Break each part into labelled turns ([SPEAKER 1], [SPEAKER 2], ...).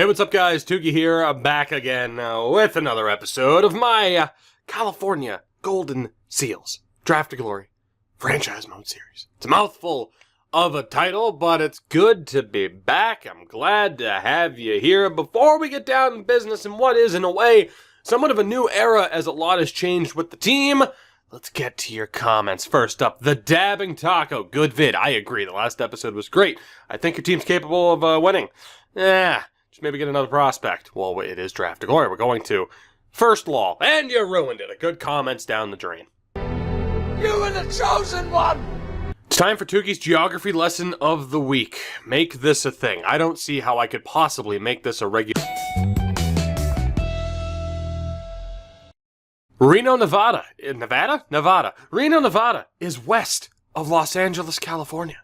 [SPEAKER 1] Hey, what's up, guys? Tuki here. I'm back again with another episode of my California Golden Seals Draft to Glory Franchise Mode series. It's a mouthful of a title, but it's good to be back. I'm glad to have you here. Before we get down to business in what is, in a way, somewhat of a new era as a lot has changed with the team, let's get to your comments. First up, the Dabbing Taco. Good vid. I agree. The last episode was great. I think your team's capable of winning. Just maybe get another prospect. Well, it is Draft to Glory. We're going to First Law. And you ruined it. A good comments down the drain.
[SPEAKER 2] You were the chosen one!
[SPEAKER 1] It's time for Tuki's Geography Lesson of the Week. Make this a thing. I don't see how I could possibly make this a regular... Reno, Nevada. Nevada. Reno, Nevada is west of Los Angeles, California.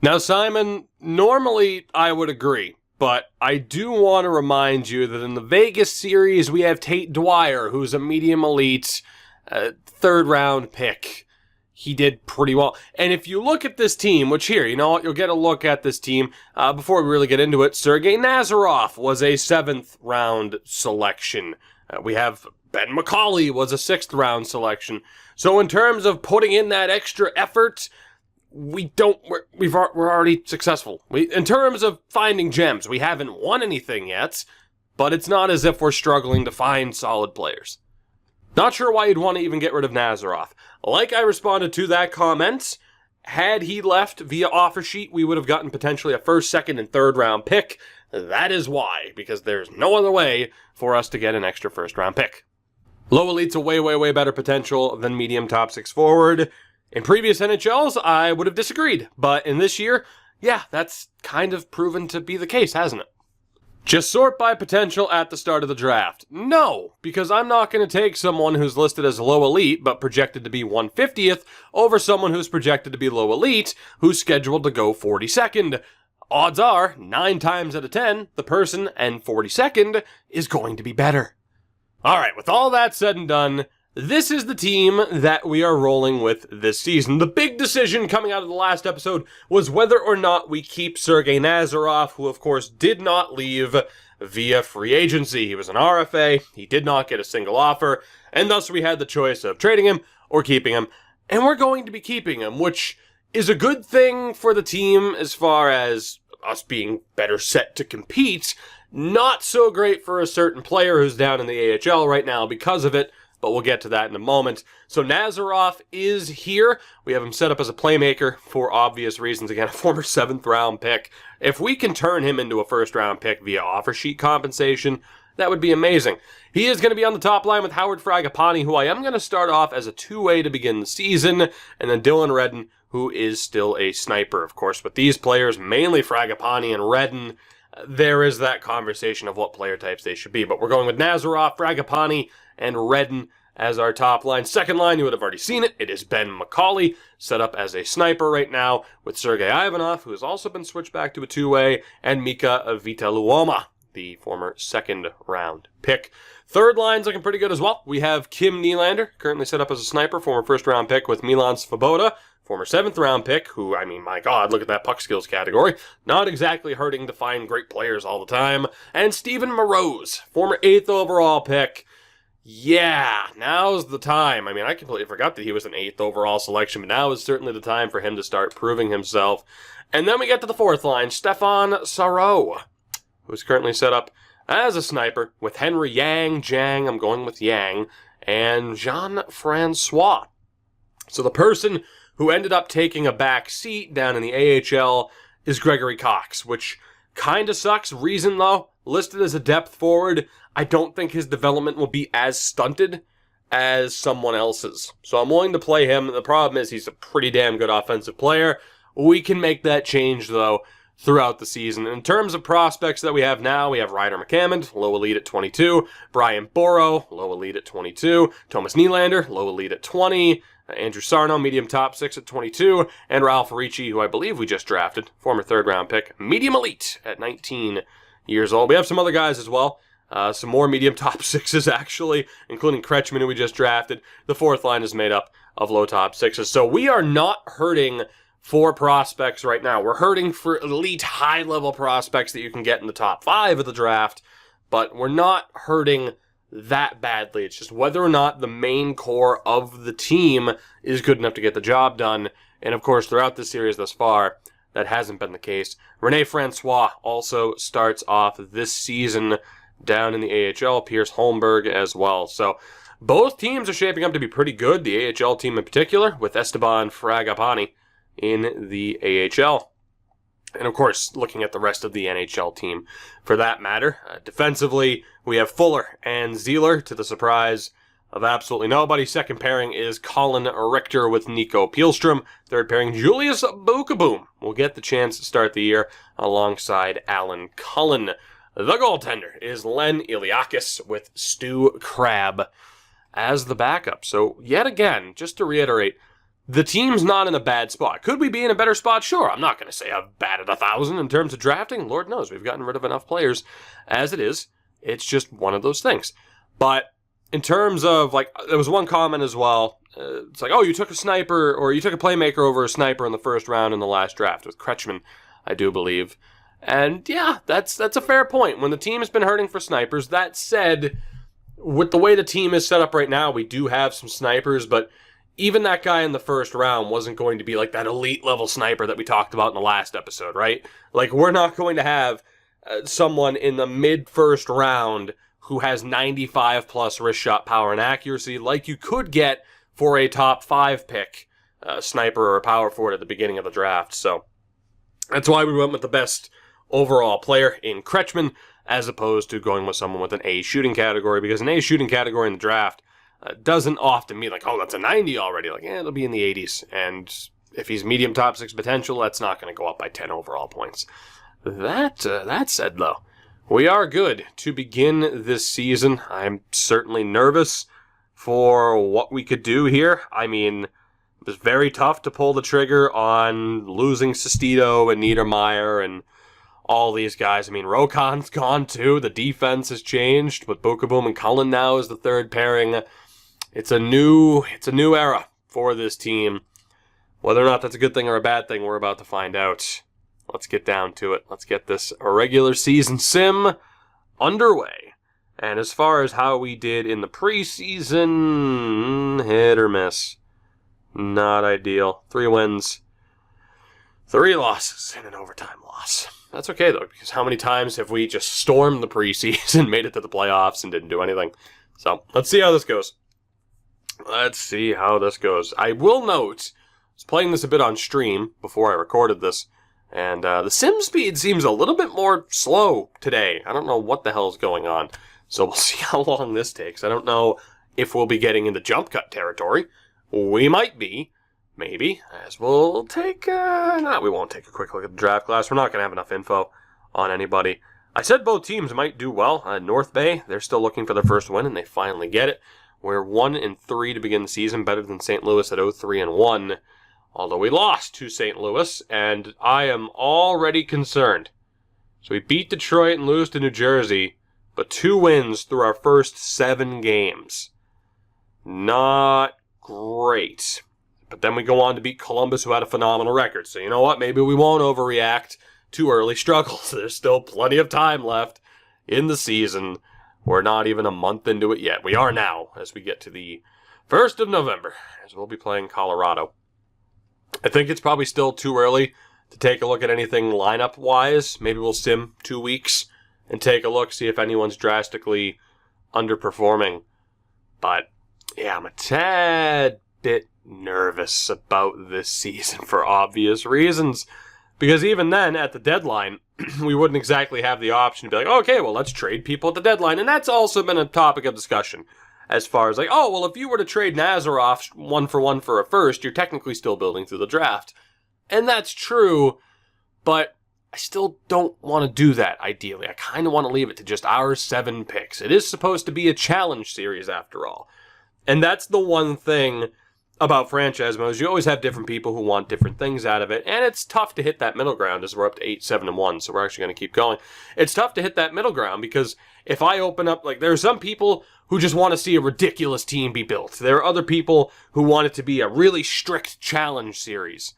[SPEAKER 1] Now, Simon, normally I would agree, but I do want to remind you that in the Vegas series, we have Tate Dwyer, who's a medium elite, third-round pick. He did pretty well. And if you look at this team, which here, you know what, you'll get a look at this team. Before we really get into it, Sergei Nazarov was a 7th-round selection. We have Ben McCauley was a 6th-round selection. So in terms of putting in that extra effort... we're already successful. In terms of finding gems, we haven't won anything yet, but it's not as if we're struggling to find solid players. Not sure why you'd want to even get rid of Nazarov. Like I responded to that comment, had he left via offer sheet, we would have gotten potentially a 1st, 2nd, and 3rd round pick. That is why, because there's no other way for us to get an extra 1st round pick. Low elite's a way better potential than medium top 6 forward. In previous NHLs, I would have disagreed, but in this year, yeah, that's kind of proven to be the case, hasn't it? Just sort by potential at the start of the draft. No, because I'm not going to take someone who's listed as low elite, but projected to be 150th, over someone who's projected to be low elite, who's scheduled to go 42nd. Odds are, 9 times out of 10, the person and 42nd is going to be better. Alright, with all that said and done, this is the team that we are rolling with this season. The big decision coming out of the last episode was whether or not we keep Sergei Nazarov, who of course did not leave via free agency. He was an RFA, he did not get a single offer, and thus we had the choice of trading him or keeping him. And we're going to be keeping him, which is a good thing for the team as far as us being better set to compete. Not so great for a certain player who's down in the AHL right now because of it, but we'll get to that in a moment. So Nazarov is here. We have him set up as a playmaker for obvious reasons. Again, a former 7th round pick. If we can turn him into a 1st round pick via offer sheet compensation, that would be amazing. He is going to be on the top line with Howard Fragapani, who I am going to start off as a 2-way to begin the season, and then Dylan Redden, who is still a sniper. Of course, with these players, mainly Fragapani and Redden, there is that conversation of what player types they should be. But we're going with Nazarov, Fragapani, and Redden as our top line. Second line, you would have already seen it. It is Ben McCauley, set up as a sniper right now, with Sergei Ivanov, who has also been switched back to a 2-way, and Mika Vitaluoma, the former 2nd round pick. Third line's looking pretty good as well. We have Kim Nylander, currently set up as a sniper, former 1st round pick with Milan Svoboda, former 7th round pick, who, I mean, my God, look at that puck skills category. Not exactly hurting to find great players all the time. And Steven Moroz, former 8th overall pick. Yeah, now's the time. I mean, I completely forgot that he was an 8th overall selection, but now is certainly the time for him to start proving himself. And then we get to the 4th line, Stefan Sarro, who's currently set up as a sniper with Henry Jang, I'm going with Yang, and Jean-Francois. So the person who ended up taking a back seat down in the AHL is Gregory Cox, which kind of sucks. Reason, though, listed as a depth forward, I don't think his development will be as stunted as someone else's. So I'm willing to play him. The problem is he's a pretty damn good offensive player. We can make that change, though, throughout the season. In terms of prospects that we have now, we have Ryder McCammond, low elite at 22, Brian Borough, low elite at 22, Thomas Nylander, low elite at 20, Andrew Sarno, medium top 6 at 22, and Ralph Ricci, who I believe we just drafted, former third-round pick, medium elite at 19 years old. We have some other guys as well. Some more medium top 6s, actually, including Kretschmann, who we just drafted. The fourth line is made up of low top 6s. So we are not hurting for prospects right now. We're hurting for elite high-level prospects that you can get in the top 5 of the draft, but we're not hurting that badly. It's just whether or not the main core of the team is good enough to get the job done. And of course, throughout this series thus far, that hasn't been the case. Rene Francois also starts off this season down in the AHL. Pierce Holmberg as well. So both teams are shaping up to be pretty good. The AHL team in particular, with Esteban Fragapani in the AHL. And of course, looking at the rest of the NHL team for that matter. Defensively, we have Fuller and Zeeler, to the surprise of absolutely nobody. Second pairing is Colin Richter with Nico Pielstrom. Third pairing, Julius Bukaboom will get the chance to start the year alongside Alan Cullen. The goaltender is Len Iliakis with Stu Crabb as the backup. So yet again, just to reiterate, the team's not in a bad spot. Could we be in a better spot? Sure. I'm not going to say I've batted 1,000 in terms of drafting. Lord knows we've gotten rid of enough players as it is. It's just one of those things. But in terms of, like, there was one comment as well. It's like, oh, you took a sniper, or you took a playmaker over a sniper in the first round in the last draft with Kretschmann, I do believe. And yeah, that's a fair point. When the team has been hurting for snipers, that said, with the way the team is set up right now, we do have some snipers, but even that guy in the first round wasn't going to be like that elite level sniper that we talked about in the last episode, right? Like, we're not going to have someone in the mid-first round who has 95 plus wrist shot power and accuracy like you could get for a top 5 pick sniper or a power forward at the beginning of the draft. So that's why we went with the best overall player in Kretschmann as opposed to going with someone with an A shooting category, because an A shooting category in the draft doesn't often mean like, oh, that's a 90 already. Like, it'll be in the 80s. And if he's medium top 6 potential, that's not going to go up by 10 overall points. That said, though, we are good to begin this season. I'm certainly nervous for what we could do here. I mean, it was very tough to pull the trigger on losing Sestito and Niedermeyer and all these guys. I mean, Rokan's gone too. The defense has changed with Bukaboom and Cullen now as the third pairing. It's a new era for this team. Whether or not that's a good thing or a bad thing, we're about to find out. Let's get down to it. Let's get this regular season sim underway. And as far as how we did in the preseason, hit or miss. Not ideal. 3 wins, 3 losses, and an overtime loss. That's okay, though, because how many times have we just stormed the preseason, made it to the playoffs, and didn't do anything? So, let's see how this goes. I will note, I was playing this a bit on stream before I recorded this, and the sim speed seems a little bit more slow today. I don't know what the hell is going on. So we'll see how long this takes. I don't know if we'll be getting into jump cut territory. We might be. Maybe. As we'll take... we won't take a quick look at the draft class. We're not going to have enough info on anybody. I said both teams might do well. North Bay, they're still looking for their first win, and they finally get it. We're 1-3 to begin the season, better than St. Louis at 0-3-1. Although we lost to St. Louis, and I am already concerned. So we beat Detroit and lose to New Jersey, but 2 wins through our first 7 games. Not great. But then we go on to beat Columbus, who had a phenomenal record. So you know what? Maybe we won't overreact to early struggles. There's still plenty of time left in the season. We're not even a month into it yet. We are now, as we get to the 1st of November, as we'll be playing Colorado. I think it's probably still too early to take a look at anything lineup-wise. Maybe we'll sim 2 weeks and take a look, see if anyone's drastically underperforming. But, yeah, I'm a tad bit nervous about this season for obvious reasons. Because even then, at the deadline, we wouldn't exactly have the option to be like, okay, well, let's trade people at the deadline. And that's also been a topic of discussion. As far as like, oh, well, if you were to trade Nazarov 1-for-1 for a first, you're technically still building through the draft. And that's true, but I still don't want to do that, ideally. I kind of want to leave it to just our 7 picks. It is supposed to be a challenge series, after all. And that's the one thing about franchise modes, you always have different people who want different things out of it, and it's tough to hit that middle ground as we're up to 8-7-1, so we're actually going to keep going. It's tough to hit that middle ground because if I open up, like, there are some people who just want to see a ridiculous team be built. There are other people who want it to be a really strict challenge series.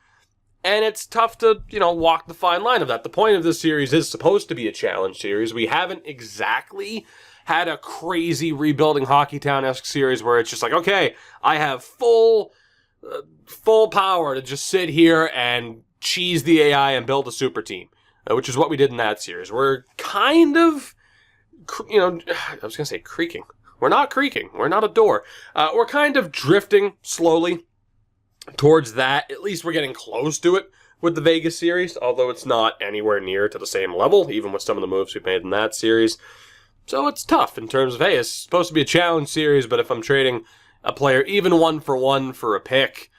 [SPEAKER 1] And it's tough to, walk the fine line of that. The point of this series is supposed to be a challenge series. We haven't exactly had a crazy rebuilding Hockeytown-esque series where it's just like, okay, I have full power to just sit here and cheese the AI and build a super team, which is what we did in that series. We're kind of, I was going to say creaking. We're not creaking. We're not a door. We're kind of drifting slowly towards that. At least we're getting close to it with the Vegas series, although it's not anywhere near to the same level, even with some of the moves we've made in that series. So it's tough in terms of, hey, it's supposed to be a challenge series, but if I'm trading a player even 1-for-1 for a pick,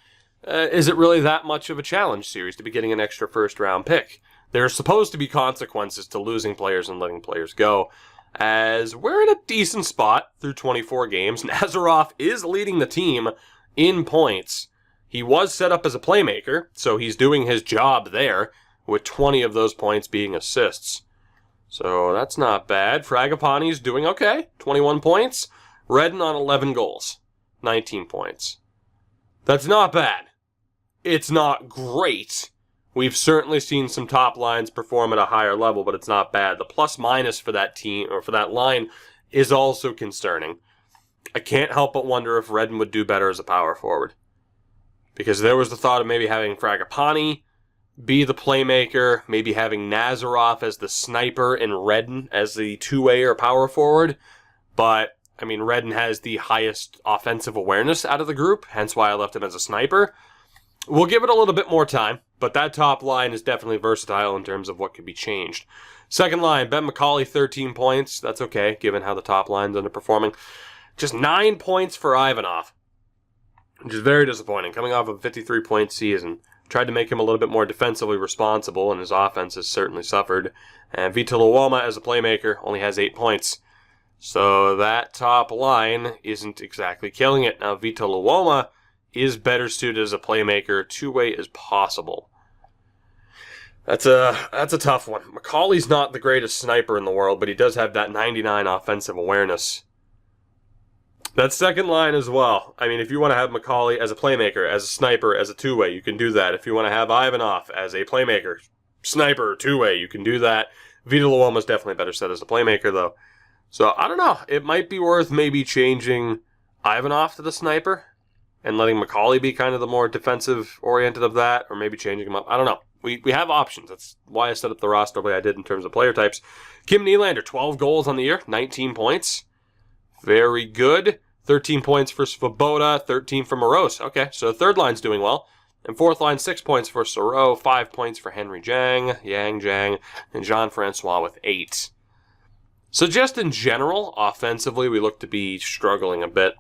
[SPEAKER 1] is it really that much of a challenge series to be getting an extra first-round pick? There's supposed to be consequences to losing players and letting players go, as we're in a decent spot through 24 games. Nazarov is leading the team in points. He was set up as a playmaker, so he's doing his job there, with 20 of those points being assists. So that's not bad. Fragapani's doing okay, 21 points. Redden on 11 goals, 19 points. That's not bad. It's not great. We've certainly seen some top lines perform at a higher level, but it's not bad. The plus-minus for that team, or for that line, is also concerning. I can't help but wonder if Redden would do better as a power forward. Because there was the thought of maybe having Fragapani be the playmaker, maybe having Nazarov as the sniper and Redden as the two-way or power forward. But, Redden has the highest offensive awareness out of the group, hence why I left him as a sniper. We'll give it a little bit more time, but that top line is definitely versatile in terms of what could be changed. Second line, Ben McCauley, 13 points. That's okay, given how the top line's underperforming. Just 9 points for Ivanov, which is very disappointing, coming off of a 53-point season. Tried to make him a little bit more defensively responsible, and his offense has certainly suffered. And Vita Luoma, as a playmaker, only has 8 points. So that top line isn't exactly killing it. Now, Vita Luoma is better suited as a playmaker. Two-way is possible. That's a tough one. McCauley's not the greatest sniper in the world, but he does have that 99 offensive awareness. That second line as well. If you want to have McCauley as a playmaker, as a sniper, as a two-way, you can do that. If you want to have Ivanov as a playmaker, sniper, two-way, you can do that. Vita Luoma's definitely better set as a playmaker, though. So, I don't know. It might be worth maybe changing Ivanov to the sniper and letting McCauley be kind of the more defensive-oriented of that, or maybe changing him up. I don't know. We have options. That's why I set up the roster the way I did in terms of player types. Kim Nylander, 12 goals on the year, 19 points. Very good. 13 points for Svoboda, 13 for Moroz. Okay, so third line's doing well. And fourth line, 6 points for Soro, 5 points for Henry Yang, and Jean-Francois with 8. So just in general, offensively, we look to be struggling a bit.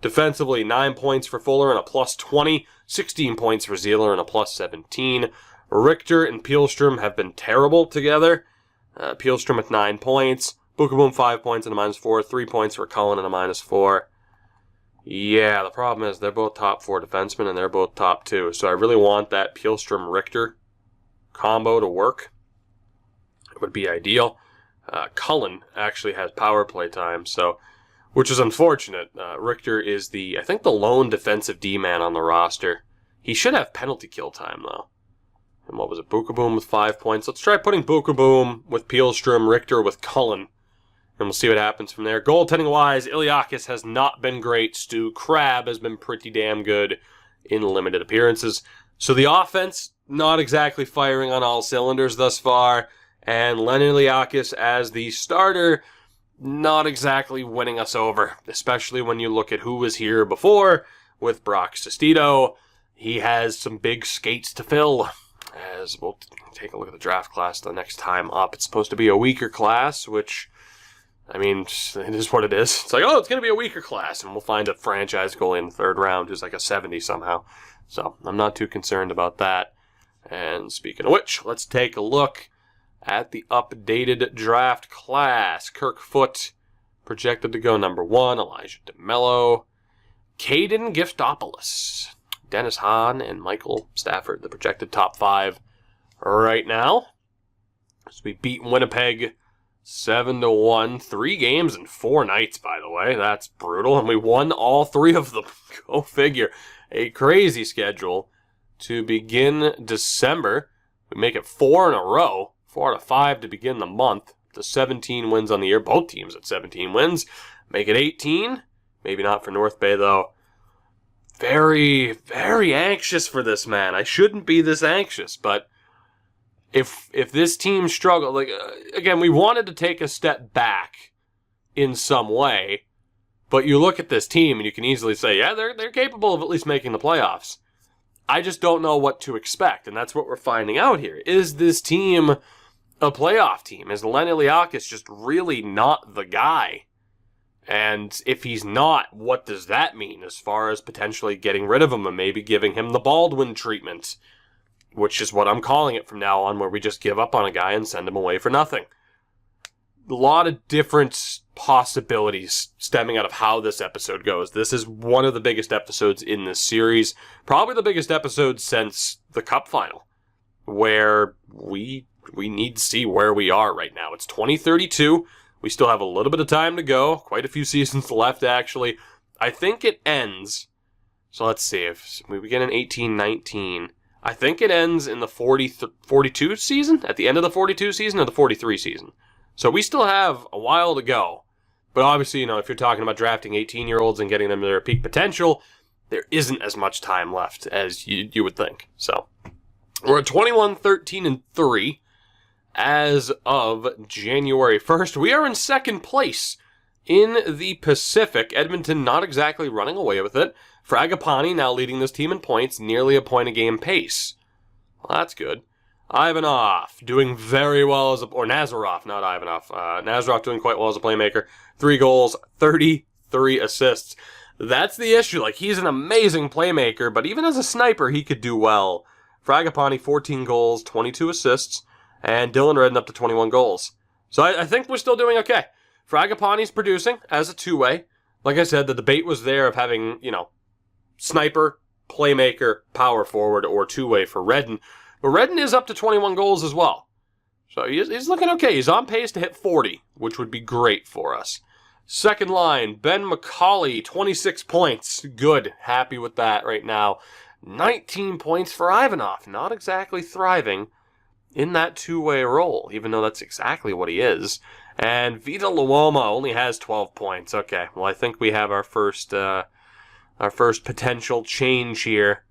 [SPEAKER 1] Defensively, 9 points for Fuller and a plus 20, 16 points for Zieler and a plus 17. Richter and Pielstrom have been terrible together. Pielstrom with 9 points. Bookeboom 5 points and a minus 4. 3 points for Cullen and a minus 4. Yeah, the problem is they're both top 4 defensemen and they're both top 2. So I really want that Pielstrom-Richter combo to work. It would be ideal. Cullen actually has power play time, so which is unfortunate. Richter is I think the lone defensive D-man on the roster. He should have penalty kill time, though. And what was it? Bookeboom with 5 points. Let's try putting Bookeboom with Pielstrom, Richter with Cullen. And we'll see what happens from there. Goaltending-wise, Iliakis has not been great. Stu Crabbe has been pretty damn good in limited appearances. So the offense, not exactly firing on all cylinders thus far. And Len Iliakis as the starter, not exactly winning us over. Especially when you look at who was here before with Brock Sestito. He has some big skates to fill. As we'll take a look at the draft class the next time up. It's supposed to be a weaker class, which, it is what it is. It's like, it's going to be a weaker class, and we'll find a franchise goalie in the third round who's like a 70 somehow. So I'm not too concerned about that. And speaking of which, let's take a look at the updated draft class. Kirk Foote projected to go number 1. Elijah DeMello Caden Giftopoulos, Dennis Hahn, and Michael Stafford, the projected top 5 right now. So we beat Winnipeg 7-1, 3 games in 4 nights, by the way. That's brutal, and we won all 3 of them. Go figure. A crazy schedule to begin December. We make it 4 in a row, 4 out of 5 to begin the month. The 17 wins on the year, both teams at 17 wins. Make it 18. Maybe not for North Bay, though. Very, very anxious for this, man. I shouldn't be this anxious, but if this team struggled, again, we wanted to take a step back in some way, but you look at this team and you can easily say, yeah, they're capable of at least making the playoffs. I just don't know what to expect, and that's what we're finding out here. Is this team a playoff team? Is Len Iliakis just really not the guy? And if he's not, what does that mean as far as potentially getting rid of him and maybe giving him the Baldwin treatment, which is what I'm calling it from now on, where we just give up on a guy and send him away for nothing. A lot of different possibilities stemming out of how this episode goes. This is one of the biggest episodes in this series, probably the biggest episode since the Cup final, where we need to see where we are right now. It's 2032. We still have a little bit of time to go. Quite a few seasons left, actually. I think it ends. So let's see. If we begin in 18-19, I think it ends in the 42 season? At the end of the 42 season or the 43 season? So we still have a while to go. But obviously, if you're talking about drafting 18-year-olds and getting them to their peak potential, there isn't as much time left as you would think. So we're at 21-13-3. As of January 1st, we are in second place in the Pacific. Edmonton not exactly running away with it. Fragapani now leading this team in points, nearly a point a game pace. Well, that's good. Ivanov doing very well as or Nazarov, not Ivanov. Nazarov doing quite well as a playmaker. 3 goals, 33 assists. That's the issue. He's an amazing playmaker, but even as a sniper, he could do well. Fragapani, 14 goals, 22 assists. And Dylan Redden up to 21 goals. So I think we're still doing okay. Fragapani's producing as a two-way. Like I said, the debate was there of having, sniper, playmaker, power forward, or two-way for Redden. But Redden is up to 21 goals as well. So he's looking okay. He's on pace to hit 40, which would be great for us. Second line, Ben McCauley, 26 points. Good. Happy with that right now. 19 points for Ivanov. Not exactly thriving in that two-way role, even though that's exactly what he is. And Vita Luoma only has 12 points. Okay, well, I think we have our first potential change here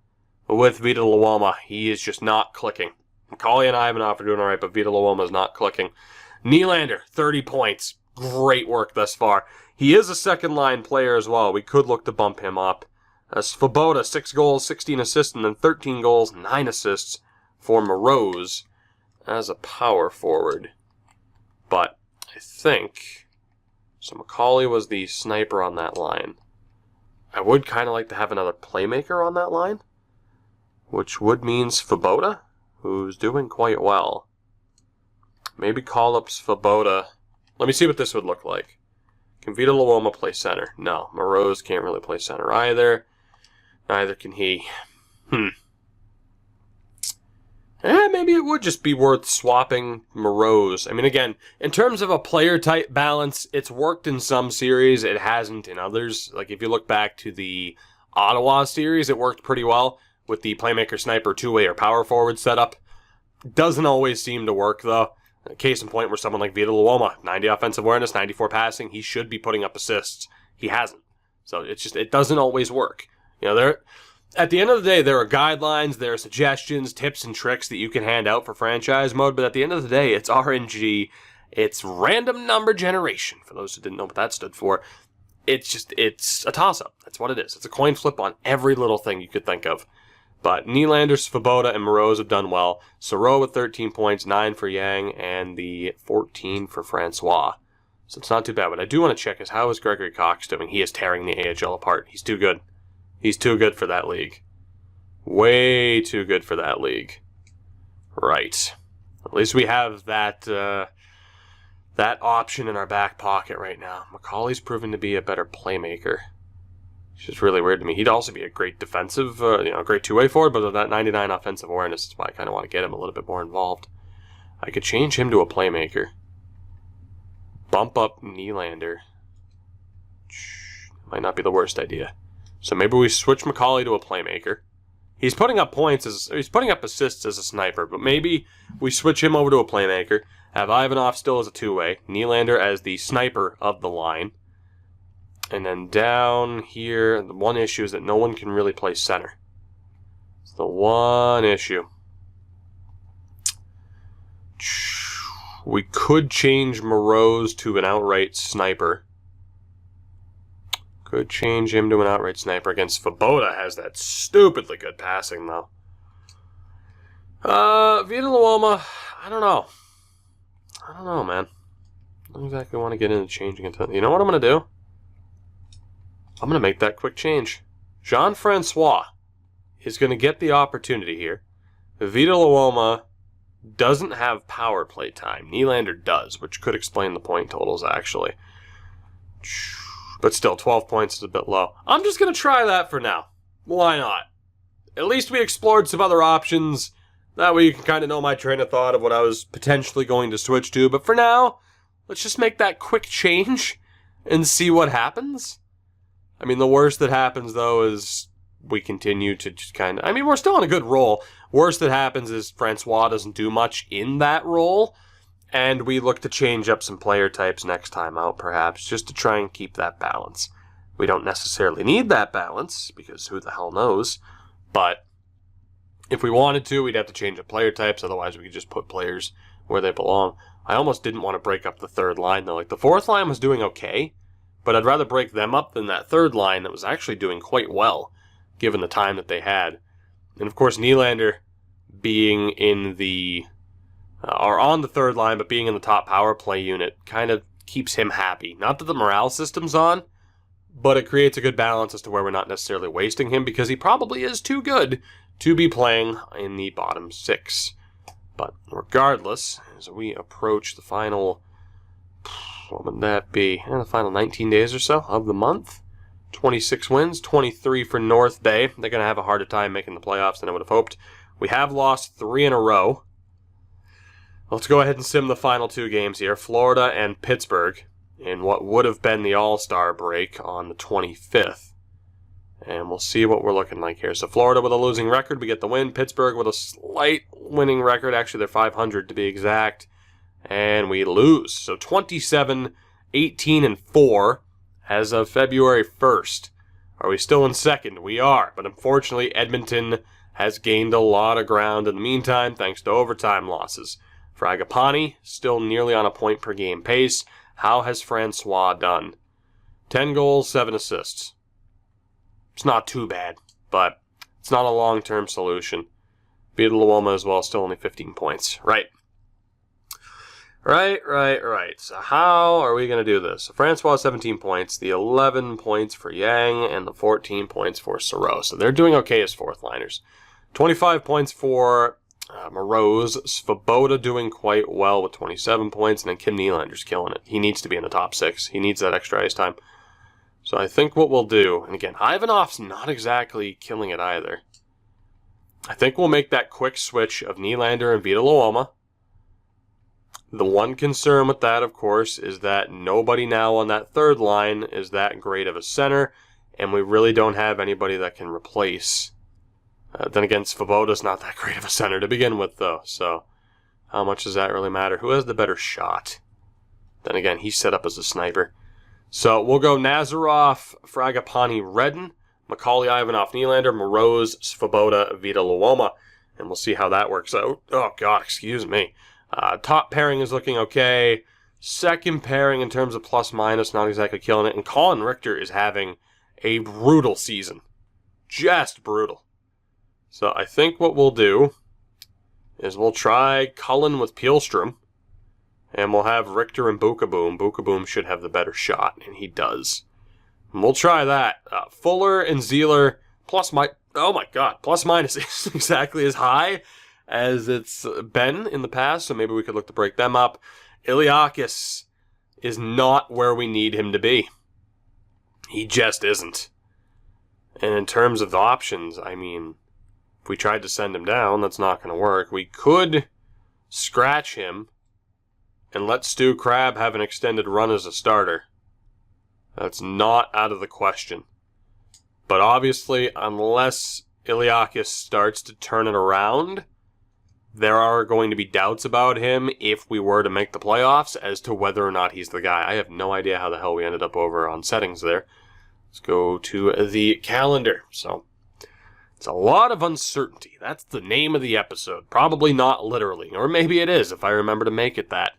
[SPEAKER 1] with Vita Luoma. He is just not clicking. McCauley and Ivanov are doing all right, but Vita Luoma is not clicking. Nylander, 30 points. Great work thus far. He is a second-line player as well. We could look to bump him up. Svoboda, 6 goals, 16 assists, and then 13 goals, 9 assists for Moroz as a power forward. But I think, so McCauley was the sniper on that line. I would kind of like to have another playmaker on that line, which would mean Svoboda, who's doing quite well. Maybe call up Svoboda. Let me see what this would look like. Can Vita Luoma play center? No, Moroz can't really play center either. Neither can he. Maybe it would just be worth swapping Moroz. I mean, again, in terms of a player-type balance, it's worked in some series. It hasn't in others. If you look back to the Ottawa series, it worked pretty well with the playmaker, sniper, two-way, or power forward setup. Doesn't always seem to work, though. Case in point where someone like Vita Luoma, 90 offensive awareness, 94 passing, he should be putting up assists. He hasn't. So it doesn't always work. At the end of the day, there are guidelines, there are suggestions, tips, and tricks that you can hand out for franchise mode, but at the end of the day, it's RNG. It's random number generation, for those who didn't know what that stood for. It's a toss-up. That's what it is. It's a coin flip on every little thing you could think of. But Nylander, Svoboda, and Moroz have done well. Soro with 13 points, 9 for Yang, and the 14 for Francois. So it's not too bad, but I do want to check how is Gregory Cox doing? He is tearing the AHL apart. He's too good. He's too good for that league. Way too good for that league. Right. At least we have that option in our back pocket right now. McCauley's proven to be a better playmaker. It's just really weird to me. He'd also be a great defensive, great two-way forward, but with that 99 offensive awareness, that's why I kind of want to get him a little bit more involved. I could change him to a playmaker. Bump up Nylander. Might not be the worst idea. So maybe we switch McCauley to a playmaker. He's putting up he's putting up assists as a sniper, but maybe we switch him over to a playmaker, have Ivanov still as a two-way, Nylander as the sniper of the line. And then down here, the one issue is that no one can really play center. It's the one issue. We could change Moroz to an outright sniper. Could change him to an outright sniper against Svoboda. Has that stupidly good passing, though. Vita Luoma, I don't know. I don't know, man. I don't exactly want to get into changing it. You know what I'm going to do? I'm going to make that quick change. Jean-Francois is going to get the opportunity here. Vita Luoma doesn't have power play time. Nylander does, which could explain the point totals, actually. But still, 12 points is a bit low. I'm just going to try that for now. Why not? At least we explored some other options. That way you can kind of know my train of thought of what I was potentially going to switch to. But for now, let's just make that quick change and see what happens. I mean, the worst that happens, though, is we continue to just kind of... I mean, we're still on a good roll. Worst that happens is Francois doesn't do much in that role. And we look to change up some player types next time out, perhaps, just to try and keep that balance. We don't necessarily need that balance, because who the hell knows. But if we wanted to, we'd have to change up player types. Otherwise, we could just put players where they belong. I almost didn't want to break up the third line, though. Like, the fourth line was doing okay, but I'd rather break them up than that third line that was actually doing quite well, given the time that they had. And, of course, Nylander being in the... or on the third line, but being in the top power play unit kind of keeps him happy. Not that the morale system's on, but it creates a good balance as to where we're not necessarily wasting him, because he probably is too good to be playing in the bottom six. But regardless, as we approach the final, what would that be? The final 19 days or so of the month. 26 wins, 23 for North Bay. They're going to have a harder time making the playoffs than I would have hoped. We have lost 3 in a row. Let's go ahead and sim the final 2 games here. Florida and Pittsburgh in what would have been the All-Star break on the 25th. And we'll see what we're looking like here. So Florida with a losing record, we get the win. Pittsburgh with a slight winning record. Actually, they're 500 to be exact. And we lose. So 27, 18, and 4 as of February 1st. Are we still in second? We are. But unfortunately, Edmonton has gained a lot of ground in the meantime, thanks to overtime losses. Fragapani, still nearly on a point-per-game pace. How has Francois done? 10 goals, 7 assists. It's not too bad, but it's not a long-term solution. Vita Luoma as well, still only 15 points. Right. So how are we going to do this? So Francois, 17 points, the 11 points for Yang, and the 14 points for Saros. So they're doing okay as fourth-liners. 25 points for... Moroz, Svoboda doing quite well with 27 points, and then Kim Nylander's killing it. He needs to be in the top 6. He needs that extra ice time. So I think what we'll do, and again, Ivanov's not exactly killing it either. I think we'll make that quick switch of Nylander and Vita Luoma. The one concern with that, of course, is that nobody now on that third line is that great of a center, and we really don't have anybody that can replace. Then again, Svoboda's not that great of a center to begin with, though. So, how much does that really matter? Who has the better shot? Then again, he's set up as a sniper. So, we'll go Nazarov, Fragapani, Redden, McCauley, Ivanov, Nylander, Moroz, Svoboda, Vita Luoma. And we'll see how that works out. Oh, God, excuse me. Top pairing is looking okay. Second pairing in terms of plus-minus, not exactly killing it. And Colin Richter is having a brutal season. Just brutal. So I think what we'll do is we'll try Cullen with Pielstrom, and we'll have Richter and Bukaboom. Bukaboom should have the better shot, and he does. And we'll try that. Fuller and Zeeler, plus-minus is exactly as high as it's been in the past, so maybe we could look to break them up. Iliakis is not where we need him to be. He just isn't. And in terms of the options, I mean, if we tried to send him down, that's not going to work. We could scratch him and let Stu Crabbe have an extended run as a starter. That's not out of the question. But obviously, unless Iliakis starts to turn it around, there are going to be doubts about him if we were to make the playoffs as to whether or not he's the guy. I have no idea how the hell we ended up over on settings there. Let's go to the calendar. So, it's a lot of uncertainty. That's the name of the episode. Probably not literally, or maybe it is if I remember to make it that.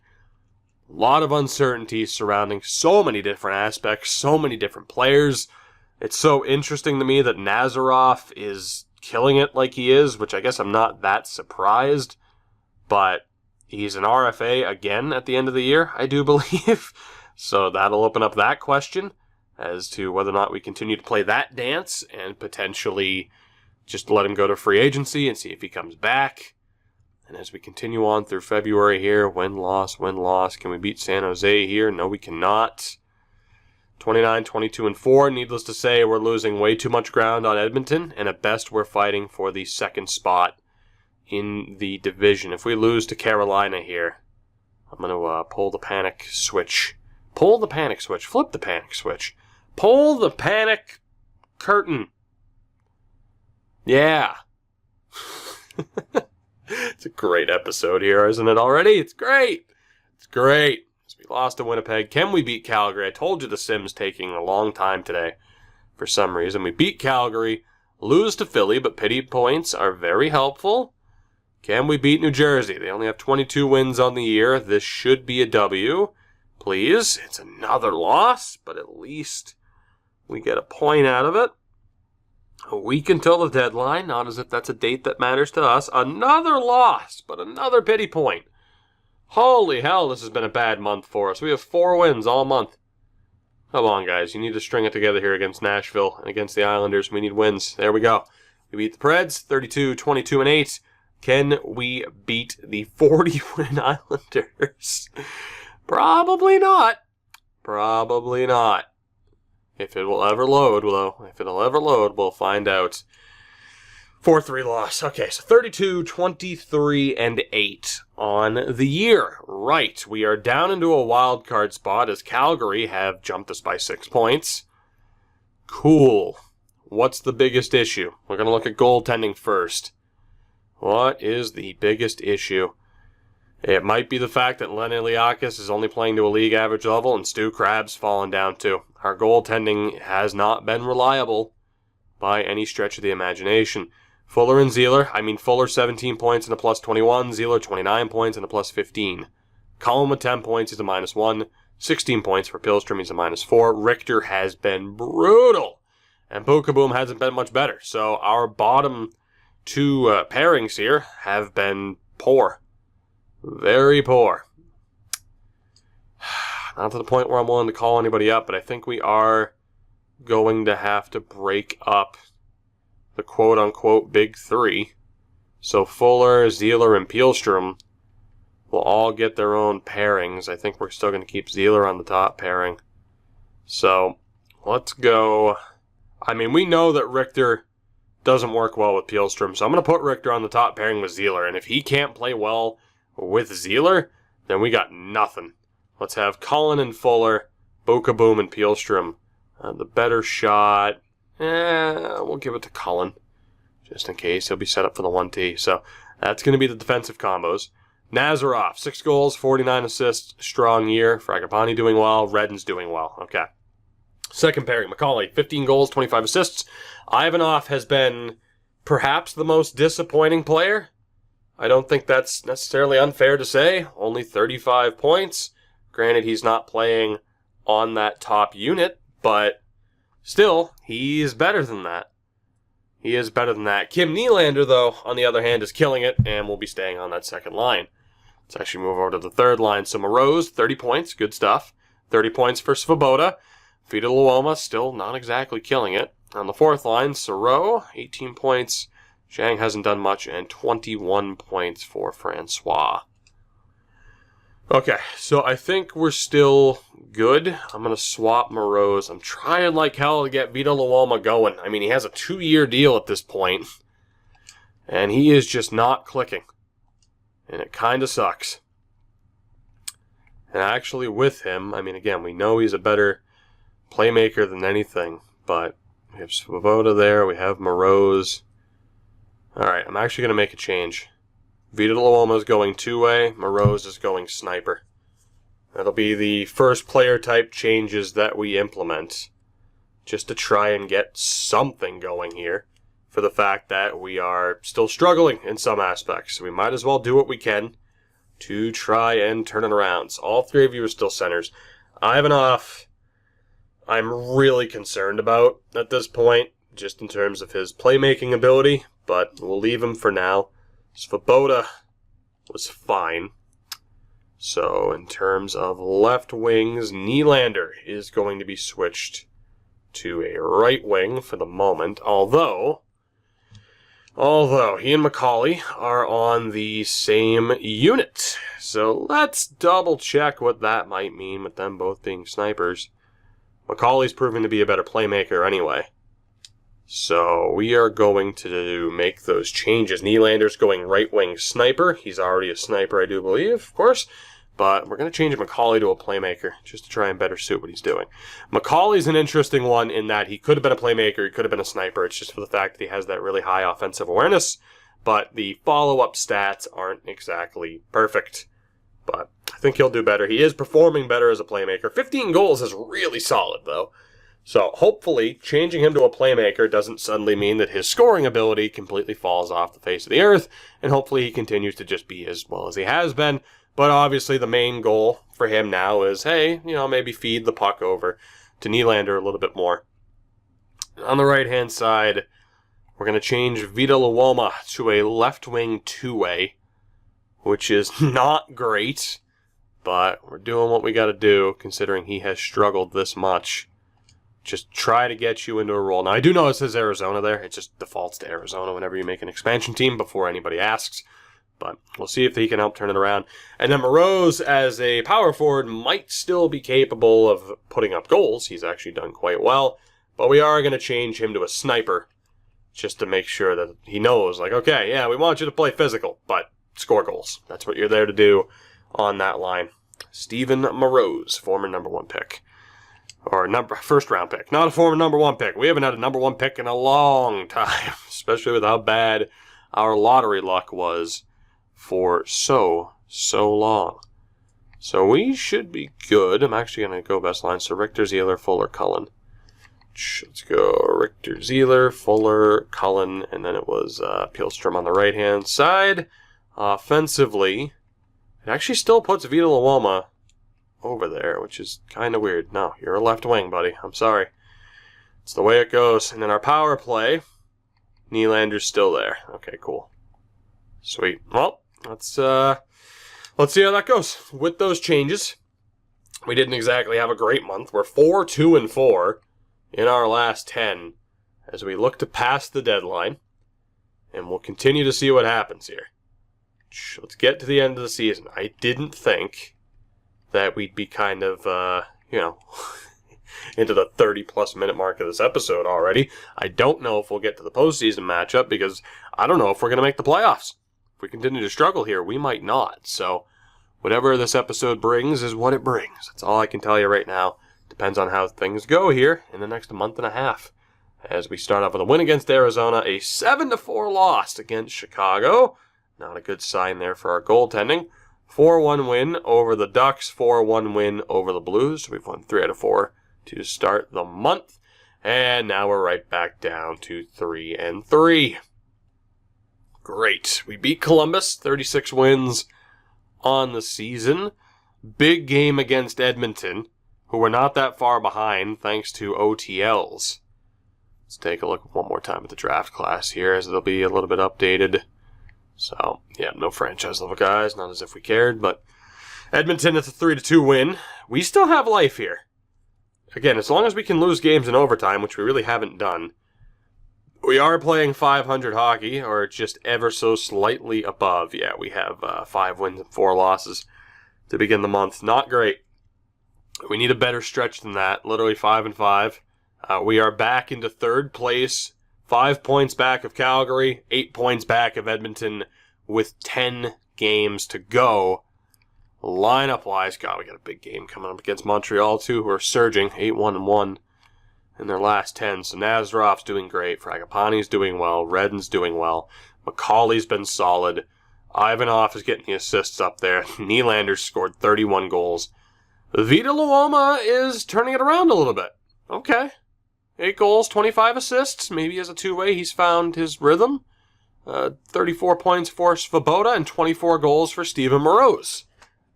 [SPEAKER 1] A lot of uncertainty surrounding so many different aspects, so many different players. It's so interesting to me that Nazarov is killing it like he is, which I guess I'm not that surprised. But he's an RFA again at the end of the year, I do believe. So that'll open up that question as to whether or not we continue to play that dance and potentially just let him go to free agency and see if he comes back. And as we continue on through February here, win-loss, win-loss. Can we beat San Jose here? No, we cannot. 29, 22, and 4. Needless to say, we're losing way too much ground on Edmonton, and at best we're fighting for the second spot in the division. If we lose to Carolina here, I'm going to pull the panic switch. Pull the panic switch. Flip the panic switch. Pull the panic curtain. Yeah. It's a great episode here, isn't it already? It's great. It's great. We lost to Winnipeg. Can we beat Calgary? I told you the Sim's taking a long time today for some reason. We beat Calgary, lose to Philly, but pity points are very helpful. Can we beat New Jersey? They only have 22 wins on the year. This should be a W. Please. It's another loss, but at least we get a point out of it. A week until the deadline, not as if that's a date that matters to us. Another loss, but another pity point. Holy hell, this has been a bad month for us. We have 4 wins all month. Come on, guys. You need to string it together here against Nashville and against the Islanders. We need wins. There we go. We beat the Preds, 32, 22, and 8. Can we beat the 40-win Islanders? Probably not. Probably not. If it will ever load, though. If it'll ever load, we'll find out. 4-3 loss. Okay, so 32, 23, and 8 on the year. Right, we are down into a wild card spot as Calgary have jumped us by 6 points. Cool. What's the biggest issue? We're going to look at goaltending first. What is the biggest issue? It might be the fact that Len Iliakis is only playing to a league average level and Stu Crabbe's fallen down too. Our goaltending has not been reliable by any stretch of the imagination. Fuller and Zeeler, Fuller 17 points and a plus 21, Zeeler 29 points and a plus 15. Cullen with 10 points, he's a minus 1. 16 points for Pilstrom, he's a minus 4. Richter has been brutal. And Boom hasn't been much better. So our bottom 2 pairings here have been poor. Very poor. Not to the point where I'm willing to call anybody up, but I think we are going to have to break up the quote-unquote big 3. So Fuller, Zeeler, and Pielstrom will all get their own pairings. I think we're still going to keep Zeeler on the top pairing. So let's go. We know that Richter doesn't work well with Pielstrom, so I'm going to put Richter on the top pairing with Zeeler. And if he can't play well with Zeeler, then we got nothing. Let's have Cullen and Fuller, Boom and Pielstrom. The better shot, we'll give it to Cullen, just in case. He'll be set up for the 1T. So that's going to be the defensive combos. Nazarov, 6 goals, 49 assists, strong year. Fragapani doing well, Redden's doing well. Okay. Second pairing, McCauley, 15 goals, 25 assists. Ivanov has been perhaps the most disappointing player. I don't think that's necessarily unfair to say. Only 35 points. Granted, he's not playing on that top unit, but still, he's better than that. He is better than that. Kim Nylander, though, on the other hand, is killing it and will be staying on that second line. Let's actually move over to the third line. So Moroz, 30 points, good stuff. 30 points for Svoboda. Fida Luoma, still not exactly killing it. On the fourth line, Soro, 18 points. Zhang hasn't done much, and 21 points for Francois. Okay, so I think we're still good. I'm going to swap Moroz. I'm trying like hell to get Vito Luoma going. I mean, he has a 2-year deal at this point, and he is just not clicking. And it kind of sucks. And actually with him, I mean, again, we know he's a better playmaker than anything, but we have Svoboda there, we have Moroz. Alright, I'm actually going to make a change. Vito Luoma is going two-way, Moroz is going sniper. That'll be the first player type changes that we implement, just to try and get something going here, for the fact that we are still struggling in some aspects. So we might as well do what we can to try and turn it around. So all three of you are still centers. Ivanov, I'm really concerned about at this point, just in terms of his playmaking ability, but we'll leave him for now. Svoboda was fine. So in terms of left wings, Nylander is going to be switched to a right wing for the moment, although he and Macaulay are on the same unit. So let's double check what that might mean with them both being snipers. Macaulay's proven to be a better playmaker anyway. So we are going to make those changes. Nylander's going right wing sniper. He's already a sniper, I do believe, of course. But we're going to change Macaulay to a playmaker, just to try and better suit what he's doing. Macaulay's an interesting one in that he could have been a playmaker, he could have been a sniper. It's just for the fact that he has that really high offensive awareness. But the follow-up stats aren't exactly perfect. But I think he'll do better. He is performing better as a playmaker. 15 goals is really solid, though. So hopefully, changing him to a playmaker doesn't suddenly mean that his scoring ability completely falls off the face of the earth. And hopefully he continues to just be as well as he has been. But obviously the main goal for him now is, hey, maybe feed the puck over to Nylander a little bit more. On the right-hand side, we're going to change Vito Luoma to a left-wing two-way, which is not great, but we're doing what we got to do, considering he has struggled this much. Just try to get you into a role. Now, I do know it says Arizona there. It just defaults to Arizona whenever you make an expansion team before anybody asks. But we'll see if he can help turn it around. And then Moroz, as a power forward, might still be capable of putting up goals. He's actually done quite well. But we are going to change him to a sniper, just to make sure that he knows, like, okay, yeah, we want you to play physical, but score goals. That's what you're there to do on that line. Steven Moroz, former number 1 pick. Or first round pick. Not a former number 1 pick. We haven't had a number 1 pick in a long time, especially with how bad our lottery luck was for so long. So we should be good. I'm actually going to go best line. So Richter, Zeeler, Fuller, Cullen. Let's go Richter, Zeeler, Fuller, Cullen, and then it was Pielstrom on the right-hand side. Offensively, it actually still puts Vito Luoma over there, which is kind of weird. No, you're a left wing, buddy. I'm sorry. It's the way it goes. And then our power play, Nylander's still there. Okay, cool. Sweet. Well, let's see how that goes. With those changes, we didn't exactly have a great month. We're 4-2-4 in our last 10 as we look to pass the deadline, and we'll continue to see what happens here. Let's get to the end of the season. I didn't think that we'd be kind of, into the 30-plus minute mark of this episode already. I don't know if we'll get to the postseason matchup because I don't know if we're going to make the playoffs. If we continue to struggle here, we might not. So whatever this episode brings is what it brings. That's all I can tell you right now. Depends on how things go here in the next month and a half. As we start off with a win against Arizona, a 7-4 loss against Chicago. Not a good sign there for our goaltending. 4-1 win over the Ducks, 4-1 win over the Blues. We've won 3 out of 4 to start the month. And now we're right back down to 3-3. Great. We beat Columbus, 36 wins on the season. Big game against Edmonton, who were not that far behind thanks to OTLs. Let's take a look one more time at the draft class here, as it'll be a little bit updated. So, yeah, no franchise level guys, not as if we cared, but Edmonton, it's a 3-2 win. We still have life here. Again, as long as we can lose games in overtime, which we really haven't done, we are playing 500 hockey, or just ever so slightly above. Yeah, we have 5 wins and 4 losses to begin the month. Not great. We need a better stretch than that. Literally 5-5. We are back into third place. 5 points back of Calgary. 8 points back of Edmonton with 10 games to go. Lineup-wise, God, we got a big game coming up against Montreal, too, who are surging 8-1-1 in their last 10. So Nazarov's doing great. Fragapani's doing well. Redden's doing well. McCauley's been solid. Ivanov is getting the assists up there. Nylander's scored 31 goals. Vita Luoma is turning it around a little bit. Okay. 8 goals, 25 assists. Maybe as a two-way, he's found his rhythm. 34 points for Svoboda and 24 goals for Steven Moroz.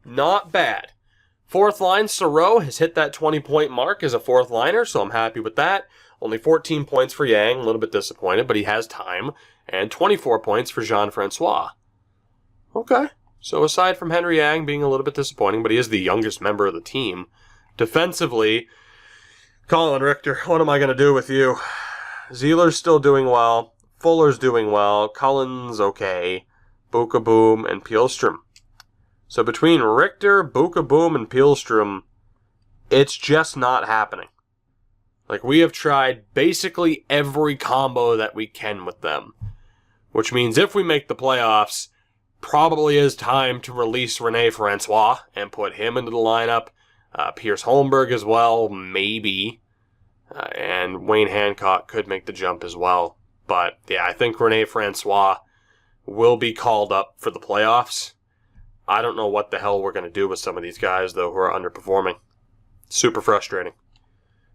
[SPEAKER 1] Not bad. Fourth line, Saros has hit that 20-point mark as a fourth liner, so I'm happy with that. Only 14 points for Yang, a little bit disappointed, but he has time. And 24 points for Jean-Francois. Okay. So aside from Henry Yang being a little bit disappointing, but he is the youngest member of the team, defensively, Colin Richter, what am I going to do with you? Zeeler's still doing well. Fuller's doing well. Cullen's okay. Bukaboom and Pielstrom. So between Richter, Bukaboom, and Pielstrom, it's just not happening. Like, we have tried basically every combo that we can with them. Which means if we make the playoffs, probably is time to release Rene Francois and put him into the lineup. Pierce Holmberg as well, maybe. And Wayne Hancock could make the jump as well. But, yeah, I think Rene Francois will be called up for the playoffs. I don't know what the hell we're going to do with some of these guys, though, who are underperforming. Super frustrating.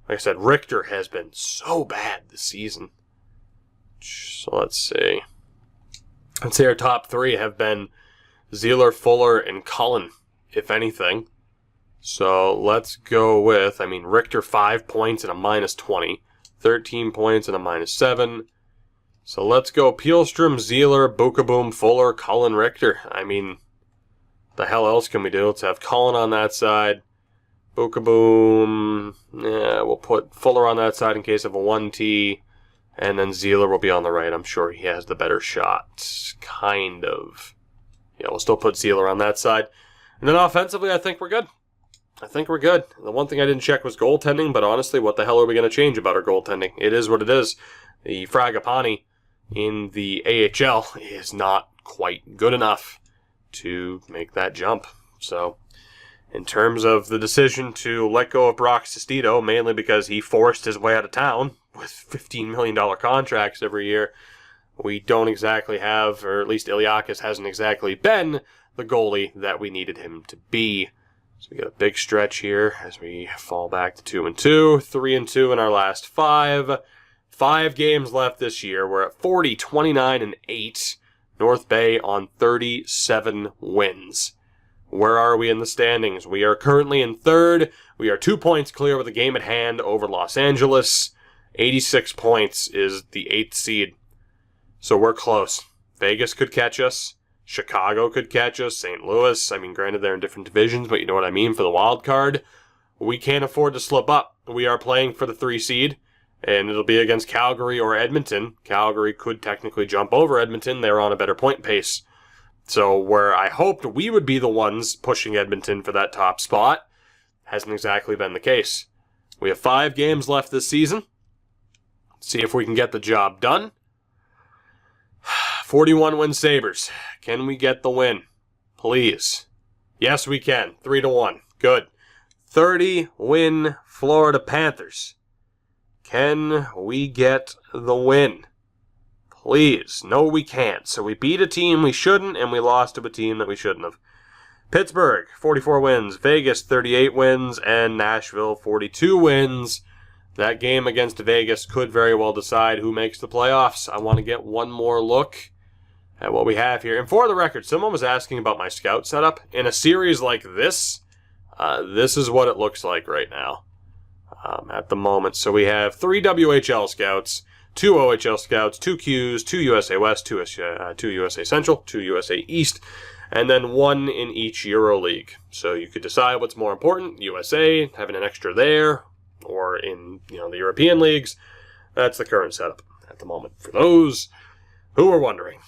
[SPEAKER 1] Like I said, Richter has been so bad this season. So let's see. I'd say our top three have been Zeeler, Fuller, and Cullen, if anything. So let's go with, Richter 5 points and a minus 20. 13 points and a minus 7. So let's go Pielstrom, Zeeler, Bukaboom, Fuller, Cullen, Richter. The hell else can we do? Let's have Cullen on that side. Bukaboom. Yeah, we'll put Fuller on that side in case of a 1T. And then Zeeler will be on the right. I'm sure he has the better shot. Kind of. Yeah, we'll still put Zeeler on that side. And then offensively, I think we're good. The one thing I didn't check was goaltending, but honestly, what the hell are we going to change about our goaltending? It is what it is. The Fragapani in the AHL is not quite good enough to make that jump. So, in terms of the decision to let go of Brock Sestito, mainly because he forced his way out of town with $15 million contracts every year, we don't exactly have, or at least Iliakis hasn't exactly been the goalie that we needed him to be. So we got a big stretch here as we fall back to 2-2, 3-2 in our last 5. 5 games left this year. We're at 40, 29, and 8. North Bay on 37 wins. Where are we in the standings? We are currently in third. We are 2 points clear with a game at hand over Los Angeles. 86 points is the 8th seed. So we're close. Vegas could catch us. Chicago could catch us. St. Louis. Granted they're in different divisions, but you know what I mean for the wild card. We can't afford to slip up. We are playing for the 3 seed. And it'll be against Calgary or Edmonton. Calgary could technically jump over Edmonton. They're on a better point pace. So where I hoped we would be the ones pushing Edmonton for that top spot, hasn't exactly been the case. We have 5 games left this season. See if we can get the job done. 41 win Sabres. Can we get the win? Please. Yes, we can. 3-1. Good. 30 win Florida Panthers. Can we get the win? Please. No, we can't. So we beat a team we shouldn't, and we lost to a team that we shouldn't have. Pittsburgh, 44 wins. Vegas, 38 wins. And Nashville, 42 wins. That game against Vegas could very well decide who makes the playoffs. I want to get one more look at what we have here. And for the record, someone was asking about my scout setup. In a series like this, this is what it looks like right now. At the moment. So we have 3 WHL scouts, 2 OHL scouts, 2 Qs, 2 USA West, 2 USA Central, 2 USA East, and then 1 in each EuroLeague. So you could decide what's more important, USA, having an extra there, or in the European leagues. That's the current setup at the moment. For those who are wondering,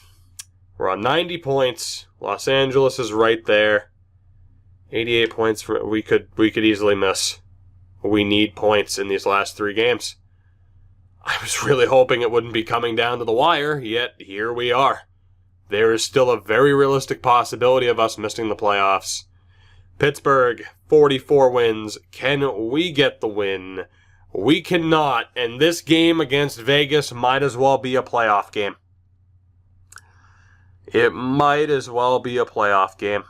[SPEAKER 1] we're on 90 points. Los Angeles is right there. 88 points we could easily miss. We need points in these last 3 games. I was really hoping it wouldn't be coming down to the wire, yet here we are. There is still a very realistic possibility of us missing the playoffs. Pittsburgh, 44 wins. Can we get the win? We cannot, and this game against Vegas might as well be a playoff game. It might as well be a playoff game.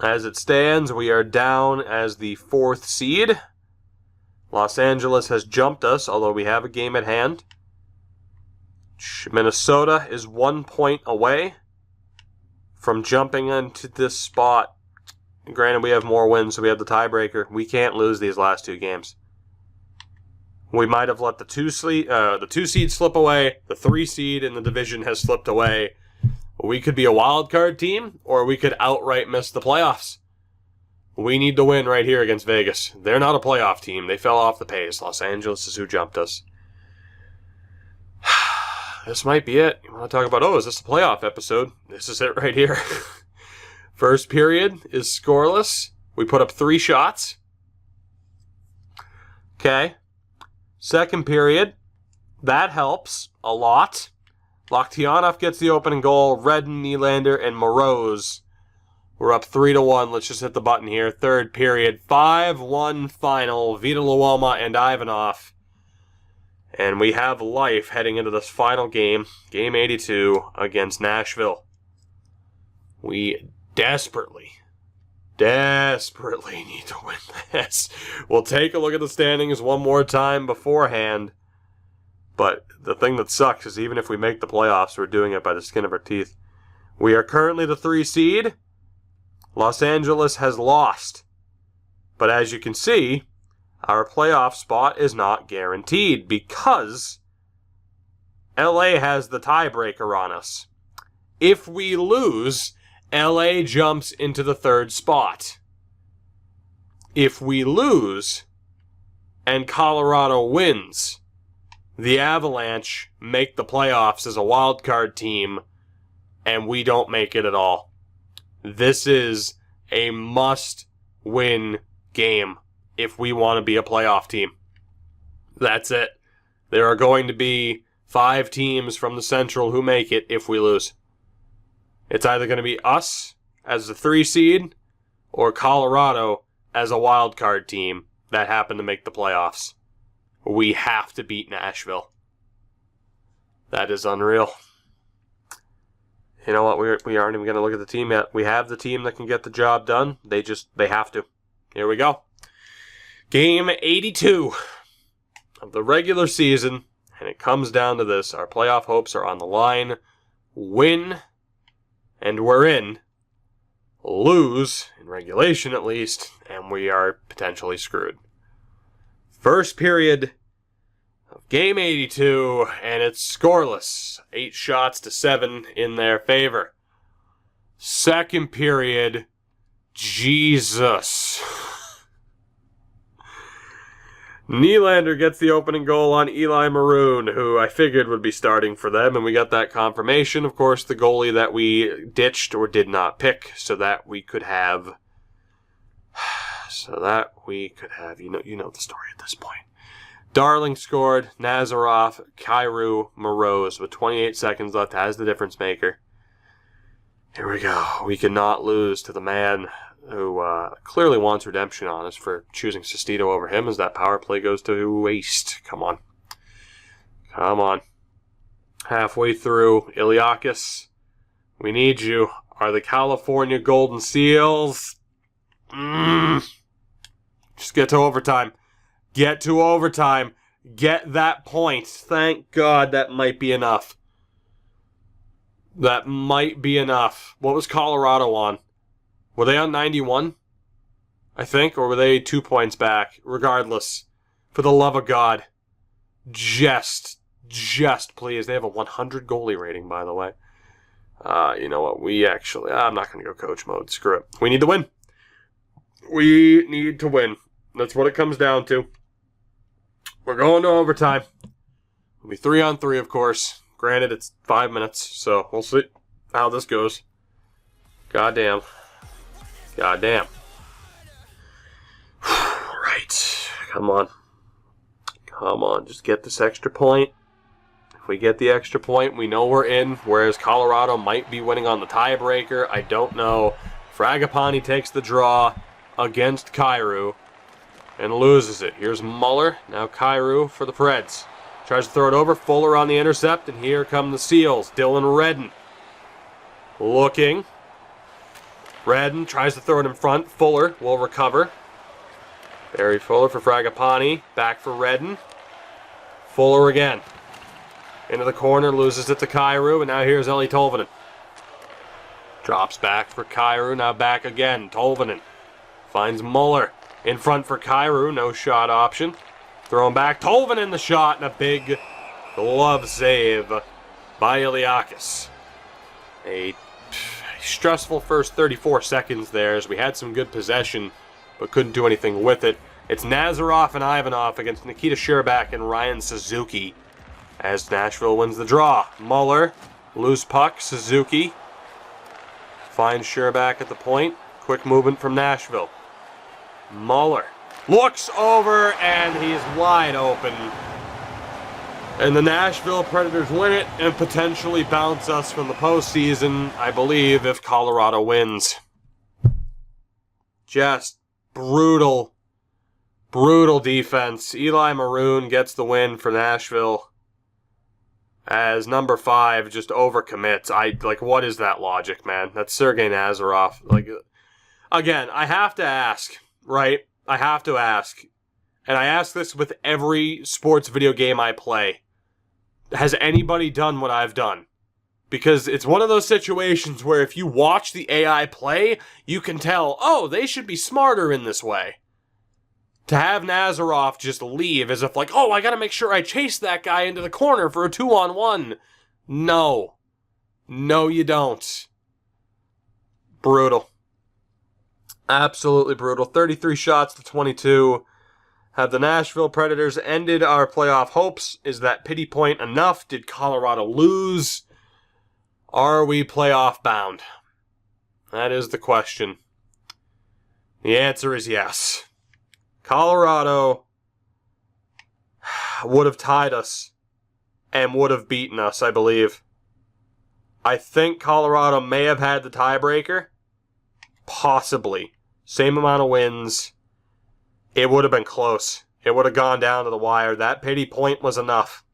[SPEAKER 1] As it stands, we are down as the 4th seed. Los Angeles has jumped us, although we have a game at hand. Minnesota is 1 point away from jumping into this spot. Granted, we have more wins, so we have the tiebreaker. We can't lose these last 2 games. We might have let the 2 seed slip away. The 3 seed in the division has slipped away. We could be a wild card team, or we could outright miss the playoffs. We need to win right here against Vegas. They're not a playoff team. They fell off the pace. Los Angeles is who jumped us. This might be it. You want to talk about, is this a playoff episode? This is it right here. First period is scoreless. We put up 3 shots. Okay. Second period, that helps a lot. Lokhtianov gets the opening goal. Redden, Nylander, and Moroz. We're up 3-1. Let's just hit the button here. Third period, 5-1 final. Vita Luoma and Ivanov. And we have life heading into this final game, Game 82, against Nashville. We desperately need to win this. We'll take a look at the standings one more time beforehand. But the thing that sucks is even if we make the playoffs, we're doing it by the skin of our teeth. We are currently the 3 seed. Los Angeles has lost. But as you can see, our playoff spot is not guaranteed because LA has the tiebreaker on us. If we lose, LA jumps into the 3rd spot. If we lose and Colorado wins, the Avalanche make the playoffs as a wild card team, and we don't make it at all. This is a must-win game if we want to be a playoff team. That's it. There are going to be 5 teams from the Central who make it if we lose. It's either going to be us as the 3 seed or Colorado as a wild card team that happen to make the playoffs. We have to beat Nashville. That is unreal. You know what? We aren't even going to look at the team yet. We have the team that can get the job done. They have to. Here we go. Game 82 of the regular season. And it comes down to this. Our playoff hopes are on the line. Win, and we're in. Lose, in regulation at least, and we are potentially screwed. First period of Game 82, and it's scoreless. 8 shots to 7 in their favor. Second period, Jesus. Nylander gets the opening goal on Eli Maroon, who I figured would be starting for them, and we got that confirmation. Of course, the goalie that we ditched or did not pick, so that we could have, you know the story at this point. Darling scored, Nazarov, Kyrou, Moroz, with 28 seconds left, has the difference maker. Here we go. We cannot lose to the man who clearly wants redemption on us for choosing Sestito over him as that power play goes to waste. Come on. Halfway through, Iliakis, we need you. Are the California Golden Seals? Just get to overtime. Get to overtime. Get that point. Thank God that might be enough. That might be enough. What was Colorado on? Were they on 91? I think, or were they 2 points back? Regardless, for the love of God, just please. They have a 100 goalie rating, by the way. You know what? I'm not going to go coach mode. Screw it. We need to win. We need to win. That's what it comes down to. We're going to overtime. It'll be 3-on-3, of course. Granted, it's 5 minutes, so we'll see how this goes. Goddamn. Come on. Come on, just get this extra point. If we get the extra point, we know we're in, whereas Colorado might be winning on the tiebreaker. I don't know. Fragapane takes the draw against Kyrou and loses it. Here's Muller. Now Kyrou for the Preds. Tries to throw it over. Fuller on the intercept, and here come the Seals. Dylan Redden looking. Redden tries to throw it in front. Fuller will recover. Barry Fuller for Fragapane. Back for Redden. Fuller again. Into the corner, loses it to Kyrou, and now here's Eli Tolvanen. Drops back for Kyrou, now back again. Tolvanen finds Muller. In front for Kyrou, no shot option. Throwing back, Tolvanen the shot, and a big glove save by Iliakis. A stressful first 34 seconds there as we had some good possession, but couldn't do anything with it. It's Nazarov and Ivanov against Nikita Sherbak and Ryan Suzuki as Nashville wins the draw. Muller, loose puck, Suzuki finds Sherbak at the point. Quick movement from Nashville. Muller looks over, and he's wide open. And the Nashville Predators win it and potentially bounce us from the postseason, I believe, if Colorado wins. Just brutal, brutal defense. Eli Maroon gets the win for Nashville as number 5 just overcommits. What is that logic, man? That's Sergei Nazarov. Again, I have to ask, right? I have to ask, and I ask this with every sports video game I play. Has anybody done what I've done? Because it's one of those situations where if you watch the AI play, you can tell, oh, they should be smarter in this way. To have Nazarov just leave as if oh, I gotta make sure I chase that guy into the corner for a 2-on-1. No. No, you don't. Brutal. Absolutely brutal. 33 shots to 22. Have the Nashville Predators ended our playoff hopes? Is that pity point enough? Did Colorado lose? Are we playoff bound? That is the question. The answer is yes. Colorado would have tied us and would have beaten us, I believe. I think Colorado may have had the tiebreaker. Possibly. Same amount of wins. It would have been close. It would have gone down to the wire. That pity point was enough.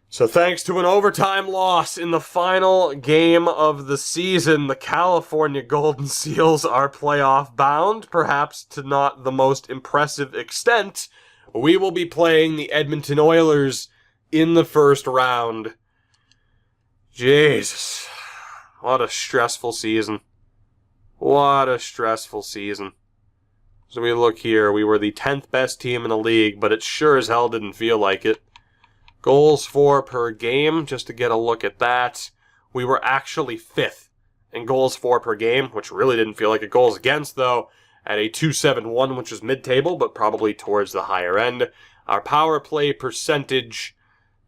[SPEAKER 1] So thanks to an overtime loss in the final game of the season, the California Golden Seals are playoff bound, perhaps to not the most impressive extent. We will be playing the Edmonton Oilers in the first round. Jesus. What a stressful season. What a stressful season. So we look here, we were the 10th best team in the league, but it sure as hell didn't feel like it. Goals for per game, just to get a look at that. We were actually 5th in goals for per game, which really didn't feel like it. Goals against, though, at a 2.71, which was mid-table, but probably towards the higher end. Our power play percentage,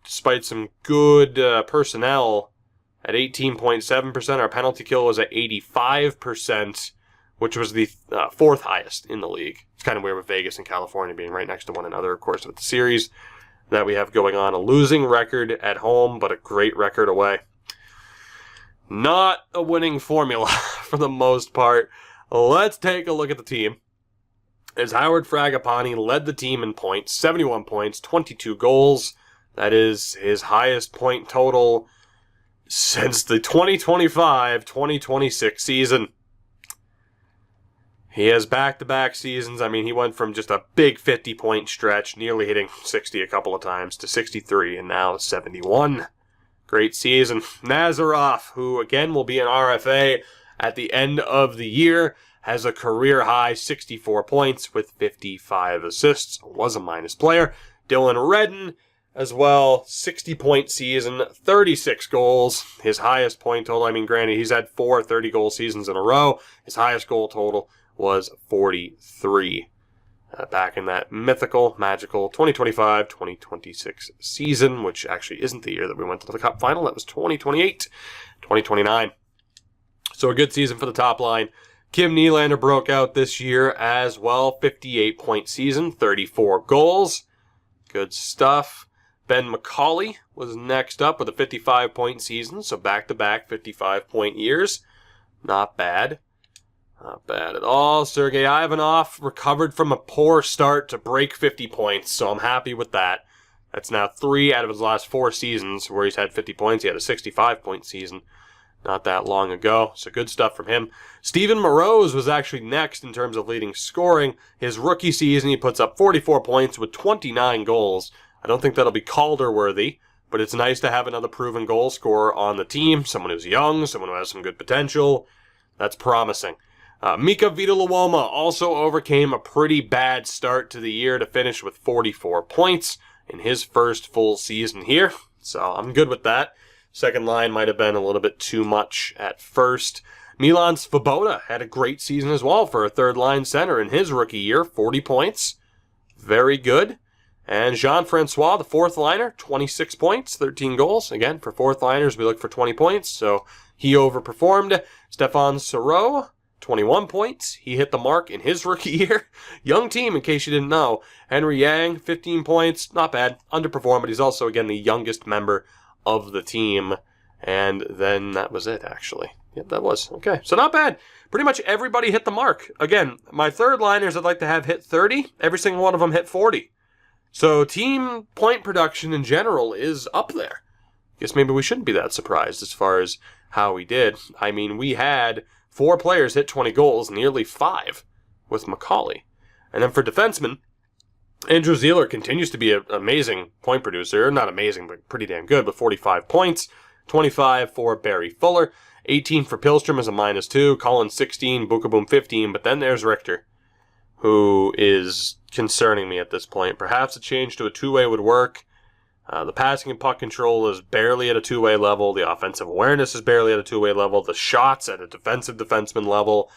[SPEAKER 1] despite some good personnel, at 18.7%. Our penalty kill was at 85%, which was the 4th highest in the league. It's kind of weird with Vegas and California being right next to one another, of course, with the series that we have going on. A losing record at home, but a great record away. Not a winning formula for the most part. Let's take a look at the team. As Howard Fragapane led the team in points, 71 points, 22 goals. That is his highest point total since the 2025-2026 season. He has back-to-back seasons. I mean, he went from just a big 50-point stretch, nearly hitting 60 a couple of times, to 63, and now 71. Great season. Nazarov, who again will be an RFA at the end of the year, has a career-high 64 points with 55 assists. Was a minus player. Dylan Redden, as well, 60-point season, 36 goals. His highest point total, I mean, granted, he's had 4 30-goal seasons in a row. His highest goal total was 43 back in that mythical, magical 2025-2026 season, which actually isn't the year that we went to the Cup final. That was 2028-2029. So a good season for the top line. Kim Nylander broke out this year as well. 58-point season, 34 goals. Good stuff. Ben McCauley was next up with a 55-point season, so back-to-back 55-point years. Not bad. Not bad at all. Sergei Ivanov recovered from a poor start to break 50 points, so I'm happy with that. That's now 3 out of his last 4 seasons where he's had 50 points. He had a 65-point season not that long ago, so good stuff from him. Steven Moroz was actually next in terms of leading scoring. His rookie season, he puts up 44 points with 29 goals. I don't think that'll be Calder-worthy, but it's nice to have another proven goal scorer on the team, someone who's young, someone who has some good potential. That's promising. Mika Vitaluoma also overcame a pretty bad start to the year to finish with 44 points in his first full season here, so I'm good with that. Second line might have been a little bit too much at first. Milan Svoboda had a great season as well for a third-line center in his rookie year, 40 points. Very good. And Jean-Francois, the fourth-liner, 26 points, 13 goals. Again, for fourth-liners, we look for 20 points, so he overperformed. Stefan Saros, 21 points. He hit the mark in his rookie year. Young team, in case you didn't know. Henry Yang, 15 points. Not bad. Underperformed, but he's also, again, the youngest member of the team. And then that was it, actually. Yep, that was. Okay, so not bad. Pretty much everybody hit the mark. Again, my third liners I'd like to have hit 30. Every single one of them hit 40. So team point production in general is up there. Guess maybe we shouldn't be that surprised as far as how we did. I mean, we had 4 players hit 20 goals, nearly 5 with McCauley. And then for defensemen, Andrew Zieler continues to be an amazing point producer. Not amazing, but pretty damn good with 45 points. 25 for Barry Fuller. 18 for Pilstrom as a -2. Collins 16, Bukaboom 15. But then there's Richter, who is concerning me at this point. Perhaps a change to a two-way would work. The passing and puck control is barely at a two-way level. The offensive awareness is barely at a two-way level. The shots at a defensive defenseman level.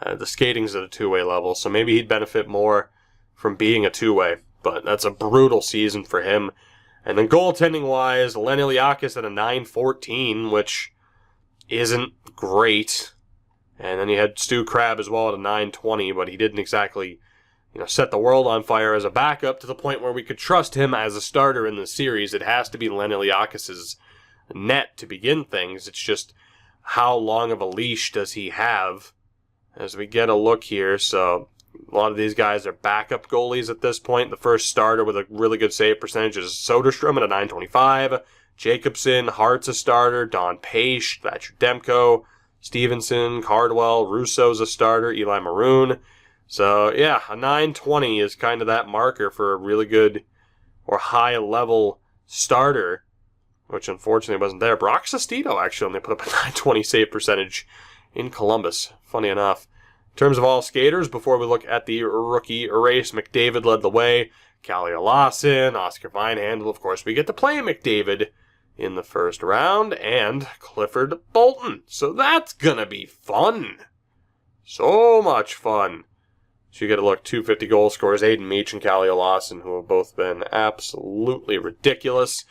[SPEAKER 1] The skating's at a two-way level. So maybe he'd benefit more from being a two-way. But that's a brutal season for him. And then goaltending-wise, Len Iliakis at a .914, which isn't great. And then you had Stu Crabb as well at a .920, but he didn't exactly, set the world on fire as a backup to the point where we could trust him as a starter in the series. It has to be Len Iliakis' net to begin things. It's just how long of a leash does he have as we get a look here. So a lot of these guys are backup goalies at this point. The first starter with a really good save percentage is Soderstrom at a .925. Jacobson, Hart's a starter. Don Page, Thatcher Demko, Stevenson, Cardwell, Russo's a starter, Eli Maroon. So, yeah, a .920 is kind of that marker for a really good or high-level starter, which unfortunately wasn't there. Brock Sestito actually only put up a .920 save percentage in Columbus, funny enough. In terms of all skaters, before we look at the rookie race, McDavid led the way. Kalle Lawson, Oscar Vinehandel, of course, we get to play McDavid in the first round, and Clifford Bolton. So that's gonna be fun. So much fun. So you get to look 250 goal scorers, Aiden Meach and Kalle Lawson, who have both been absolutely ridiculous.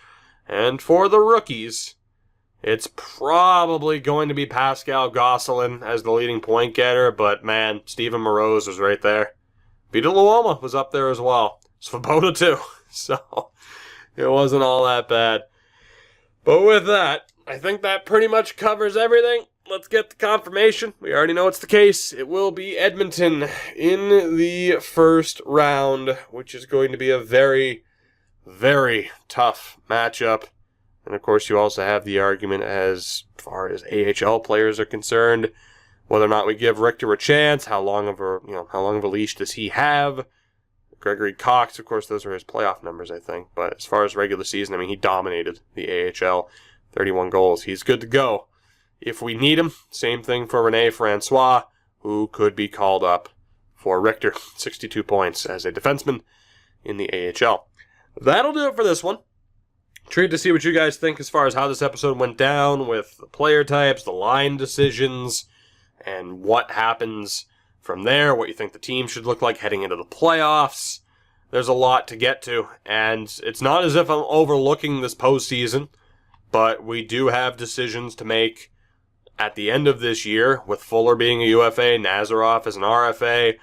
[SPEAKER 1] And for the rookies, it's probably going to be Pascal Gosselin as the leading point getter, but man, Steven Moroz was right there. Vita Luoma was up there as well. Svoboda too. So it wasn't all that bad. But with that, I think that pretty much covers everything. Let's get the confirmation. We already know it's the case. It will be Edmonton in the first round, which is going to be a very, very tough matchup. And of course, you also have the argument as far as AHL players are concerned, whether or not we give Richter a chance, how long of a leash does he have? Gregory Cox, of course, those are his playoff numbers, I think. But as far as regular season, he dominated the AHL. 31 goals. He's good to go if we need him. Same thing for Rene Francois, who could be called up for Richter. 62 points as a defenseman in the AHL. That'll do it for this one. Intrigued to see what you guys think as far as how this episode went down with the player types, the line decisions, and what happens from there, what you think the team should look like heading into the playoffs. There's a lot to get to, and it's not as if I'm overlooking this postseason, but we do have decisions to make at the end of this year, with Fuller being a UFA, Nazarov as an RFA,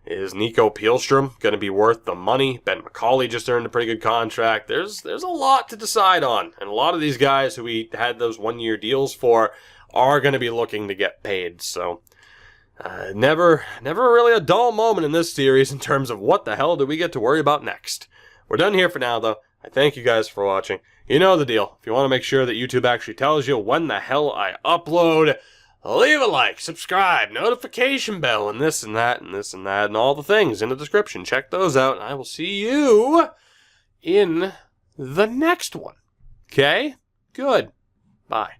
[SPEAKER 1] is Nico Pielstrom going to be worth the money? Ben McCauley just earned a pretty good contract. There's a lot to decide on. And a lot of these guys who we had those one-year deals for are going to be looking to get paid. So never really a dull moment in this series in terms of what the hell do we get to worry about next. We're done here for now, though. I thank you guys for watching. You know the deal. If you want to make sure that YouTube actually tells you when the hell I upload, leave a like, subscribe, notification bell, and this and that, and this and that, and all the things in the description. Check those out, and I will see you in the next one. Okay? Good. Bye.